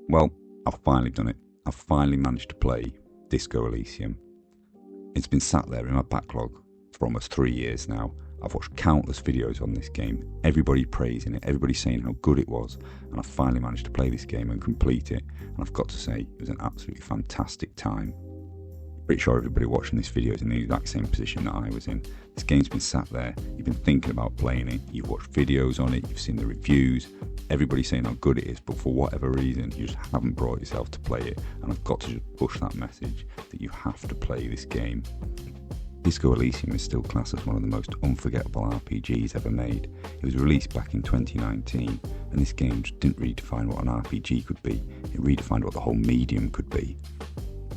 Well, I've finally done it. I've finally managed to play Disco Elysium. It's been sat there in my backlog for almost 3 years now. I've watched countless videos on this game, everybody praising it, everybody saying how good it was, and I finally managed to play this game and complete it, and I've got to say, it was an absolutely fantastic time. Pretty sure everybody watching this video is in the exact same position that I was in. This game's been sat there, you've been thinking about playing it, you've watched videos on it, you've seen the reviews, everybody's saying how good it is, but for whatever reason, you just haven't brought yourself to play it, and I've got to just push that message that you have to play this game. Disco Elysium is still classed as one of the most unforgettable RPGs ever made. It was released back in 2019, and this game just didn't redefine what an RPG could be, it redefined what the whole medium could be.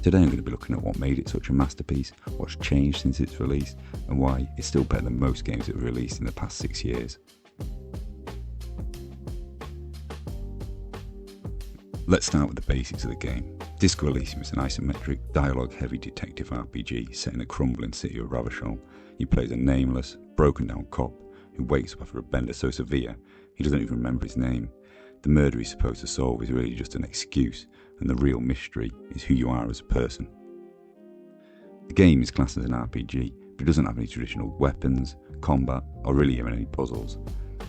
Today I'm going to be looking at what made it such a masterpiece, what's changed since its release, and why it's still better than most games that were released in the past 6 years. Let's start with the basics of the game. Disco Elysium is an isometric, dialogue-heavy detective RPG set in a crumbling city of Ravachol. You play as a nameless, broken-down cop who wakes up after a bender so severe he doesn't even remember his name. The murder he's supposed to solve is really just an excuse, and the real mystery is who you are as a person. The game is classed as an RPG, but it doesn't have any traditional weapons, combat, or really even any puzzles.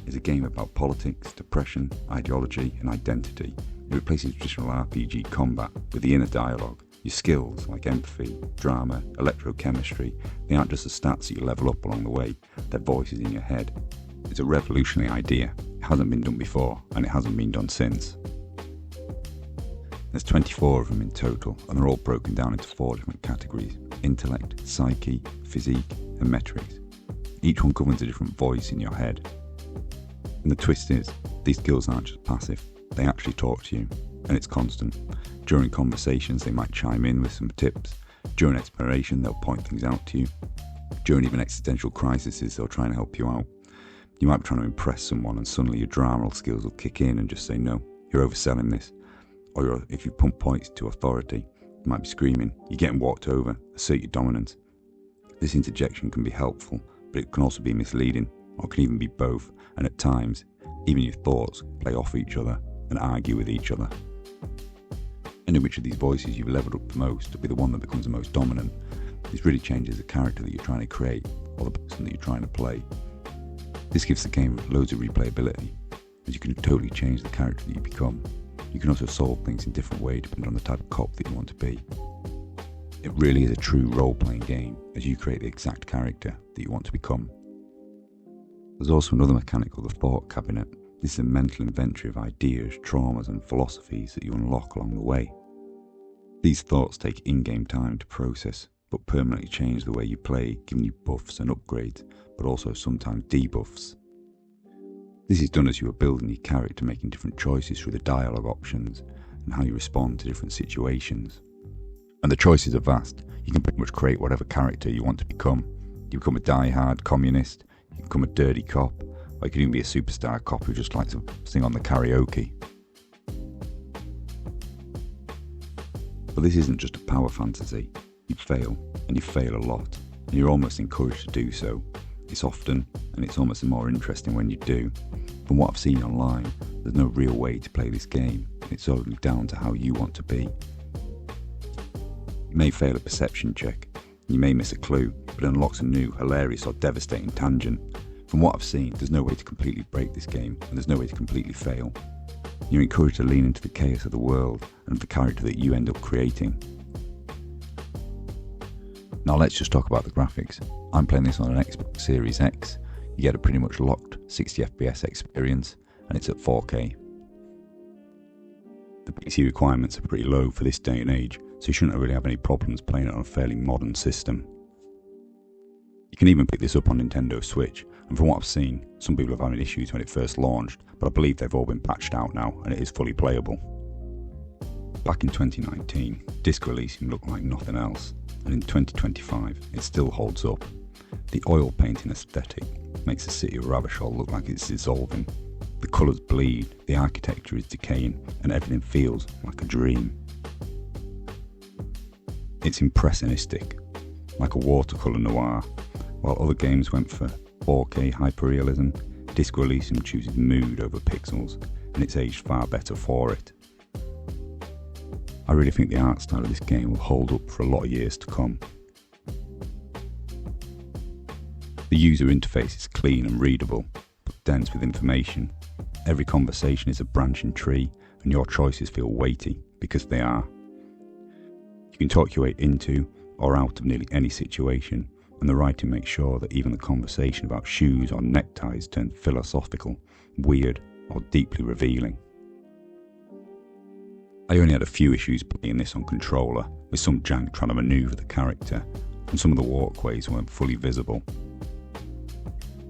It's a game about politics, depression, ideology, and identity. It replaces traditional RPG combat with the inner dialogue. Your skills like empathy, drama, electrochemistry, they aren't just the stats that you level up along the way, they're voices in your head. It's a revolutionary idea. It hasn't been done before, and it hasn't been done since. There's 24 of them in total, and they're all broken down into 4 different categories: intellect, psyche, physique, and metrics. Each one governs a different voice in your head. And the twist is, these skills aren't just passive, they actually talk to you, and it's constant. During conversations they might chime in with some tips, during exploration they'll point things out to you, during even existential crises they'll try and help you out. You might be trying to impress someone and suddenly your drama skills will kick in and just say no, you're overselling this. Or if you pump points to authority, you might be screaming, you're getting walked over, assert your dominance. This interjection can be helpful, but it can also be misleading, or can even be both, and at times, even your thoughts play off each other and argue with each other. And in which of these voices you've leveled up the most to be the one that becomes the most dominant, this really changes the character that you're trying to create, or the person that you're trying to play. This gives the game loads of replayability, as you can totally change the character that you become. You can also solve things in different ways depending on the type of cop that you want to be. It really is a true role-playing game, as you create the exact character that you want to become. There's also another mechanic called the Thought Cabinet. This is a mental inventory of ideas, traumas and philosophies that you unlock along the way. These thoughts take in-game time to process, but permanently change the way you play, giving you buffs and upgrades, but also sometimes debuffs. This is done as you are building your character, making different choices through the dialogue options and how you respond to different situations. And the choices are vast. You can pretty much create whatever character you want to become. You become a die-hard communist, you can become a dirty cop, or you can even be a superstar cop who just likes to sing on the karaoke. But this isn't just a power fantasy. You fail, and you fail a lot, and you're almost encouraged to do so. It's often, and it's almost more interesting when you do. From what I've seen online, there's no real way to play this game, and it's solely down to how you want to be. You may fail a perception check, you may miss a clue, but it unlocks a new, hilarious or devastating tangent. From what I've seen, there's no way to completely break this game, and there's no way to completely fail. You're encouraged to lean into the chaos of the world and of the character that you end up creating. Now let's just talk about the graphics. I'm playing this on an Xbox Series X. You get a pretty much locked 60 FPS experience, and it's at 4K. The PC requirements are pretty low for this day and age, so you shouldn't really have any problems playing it on a fairly modern system. You can even pick this up on Nintendo Switch, and from what I've seen, some people have had issues when it first launched, but I believe they've all been patched out now, and it is fully playable. Back in 2019, Disco Elysium looked like nothing else, and in 2025, it still holds up. The oil painting aesthetic makes the city of Ravachol look like it's dissolving. The colours bleed, the architecture is decaying, and everything feels like a dream. It's impressionistic, like a watercolour noir. While other games went for 4K hyperrealism, Disco Elysium chooses mood over pixels, and it's aged far better for it. I really think the art style of this game will hold up for a lot of years to come. The user interface is clean and readable, but dense with information. Every conversation is a branching tree, and your choices feel weighty because they are. You can talk your way into or out of nearly any situation, and the writing makes sure that even the conversation about shoes or neckties turns philosophical, weird, or deeply revealing. I only had a few issues playing this on controller, with some jank trying to manoeuvre the character, and some of the walkways weren't fully visible.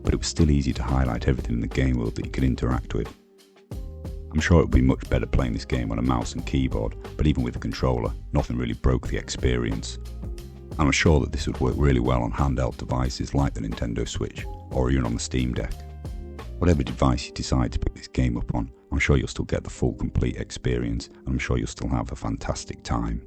But it was still easy to highlight everything in the game world that you could interact with. I'm sure it would be much better playing this game on a mouse and keyboard, but even with a controller, nothing really broke the experience. I'm sure that this would work really well on handheld devices like the Nintendo Switch, or even on the Steam Deck. Whatever device you decide to pick this game up on, I'm sure you'll still get the full complete experience, and I'm sure you'll still have a fantastic time.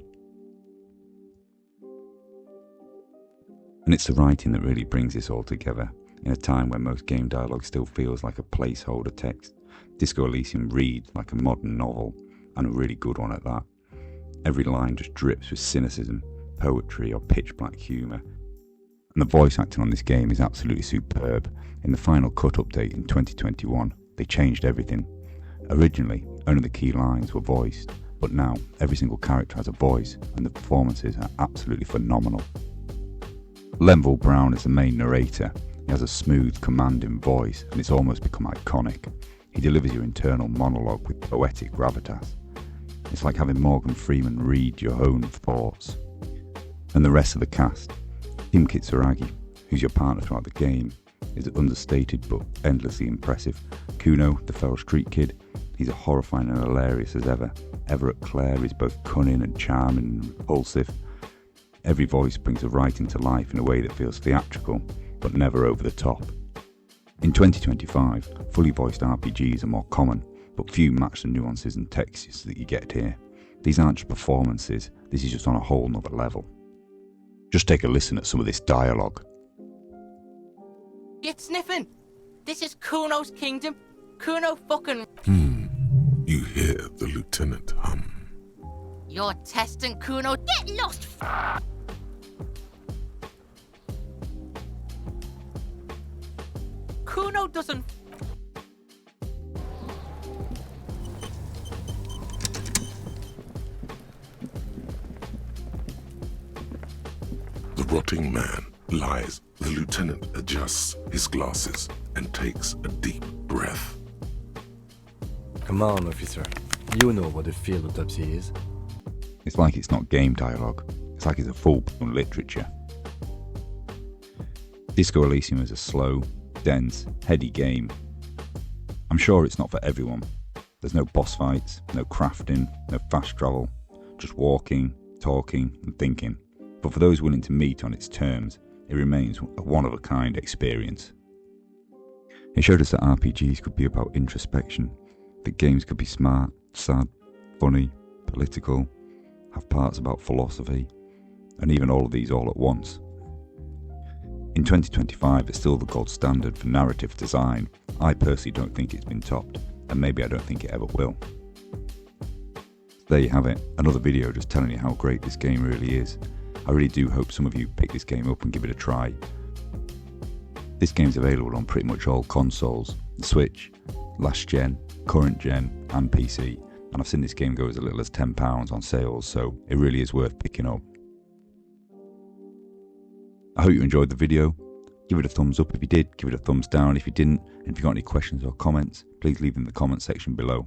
And it's the writing that really brings this all together, in a time when most game dialogue still feels like a placeholder text. Disco Elysium reads like a modern novel, and a really good one at that. Every line just drips with cynicism, poetry or pitch black humour. And the voice acting on this game is absolutely superb. In the Final Cut update in 2021, they changed everything. Originally, only the key lines were voiced, but now every single character has a voice, and the performances are absolutely phenomenal. Lenville Brown is the main narrator. He has a smooth, commanding voice, and it's almost become iconic. He delivers your internal monologue with poetic gravitas. It's like having Morgan Freeman read your own thoughts. And the rest of the cast, Tim Kitsuragi, who's your partner throughout the game, is understated but endlessly impressive. Kuno, the Feral Street Kid, he's as horrifying and hilarious as ever. Everett Clare is both cunning and charming and repulsive. Every voice brings the writing to life in a way that feels theatrical, but never over the top. In 2025, fully voiced RPGs are more common, but few match the nuances and textures that you get here. These aren't just performances, this is just on a whole nother level. Just take a listen at some of this dialogue. Get sniffing! This is Kuno's kingdom. Kuno fucking... You hear the lieutenant hum. You're testing Kuno. Get lost! Kuno doesn't... The rotting man lies. The lieutenant adjusts his glasses and takes a deep breath. Come on, officer. You know what a field autopsy is. It's like it's not game dialogue. It's like it's a full-blown literature. Disco Elysium is a slow, dense, heady game. I'm sure it's not for everyone. There's no boss fights, no crafting, no fast travel, just walking, talking and thinking. But for those willing to meet on its terms, it remains a one-of-a-kind experience. It showed us that RPGs could be about introspection, that games could be smart, sad, funny, political, have parts about philosophy, and even all of these all at once. In 2025, it's still the gold standard for narrative design. I personally don't think it's been topped, and maybe I don't think it ever will. There you have it, another video just telling you how great this game really is. I really do hope some of you pick this game up and give it a try. This game's available on pretty much all consoles, the Switch, last gen, current gen and PC, and I've seen this game go as little as £10 on sales, so it really is worth picking up. I hope you enjoyed the video. Give it a thumbs up if you did, give it a thumbs down if you didn't, and if you've got any questions or comments, please leave them in the comment section below.